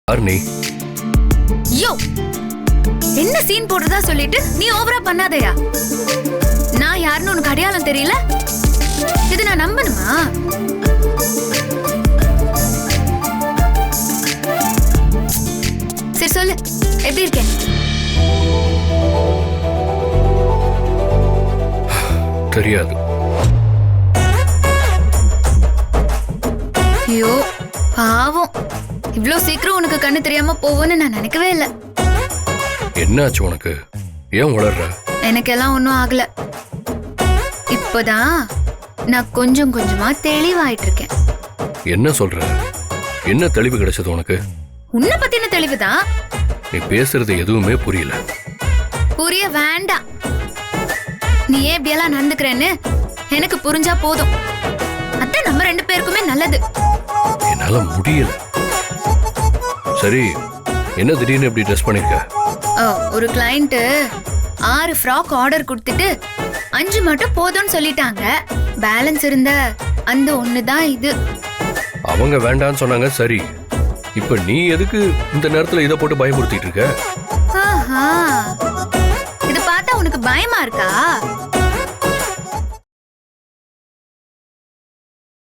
யார் நீ? யோ, என்ன சீன் போடுறதா சொல்லிட்டு நீ ஓவரா பண்ணாதயா. நான் யாருன்னு உனக்கு அடையாளம் தெரியல? இது நான் நம்பணுமா? சரி சொல்லு, எப்படி இருக்கேன்? தெரியாது. ஐயோ பாவம், இவ்ளோ சீக்கிரம் உனக்கு கண்ணு தெரியாம போவோன்னு நான் நினைக்கவே இல்லை. என்னாச்சு உனக்கு? ஏன் உளர்ற? எனக்கெல்லாம் ஒன்றும் ஆகல. இப்போதான் நான் கொஞ்சம் கொஞ்சமா தெளிவாயிட்டு இருக்கேன். என்ன சொல்ற? என்ன தெளிவு கிடைச்சது உனக்கு? உன்னை பத்தின தெளிவுதான். நீ பேசுறது எதுவுமே புரியல. புரிய வேண்டாம். நீ ஏன் இப்படியெல்லாம் நடந்துக்கிறேன்னு எனக்கு புரிஞ்சா போதும். அதான் நம்ம ரெண்டு பேருக்குமே நல்லது. என்னால முடியல. சரி, என்ன திடீர்னு இப்படி ட்ரெஸ் பண்ணிருக்க? ஒரு கிளைண்ட் 6 ஃப்ராக் ஆர்டர் கொடுத்துட்டு 5 மட்டும் போதும்னு சொல்லிட்டாங்க. பேலன்ஸ் இருந்த அந்த ஒண்ணுதான் இது. அவங்க வேண்டான்னு சொன்னாங்க. சரி, இப்ப நீ எதுக்கு இந்த நேரத்துல இதை போட்டு பயமுறுத்திட்டு இருக்க? ஆஹா, இது பார்த்தா உனக்கு பயமா இருக்கா?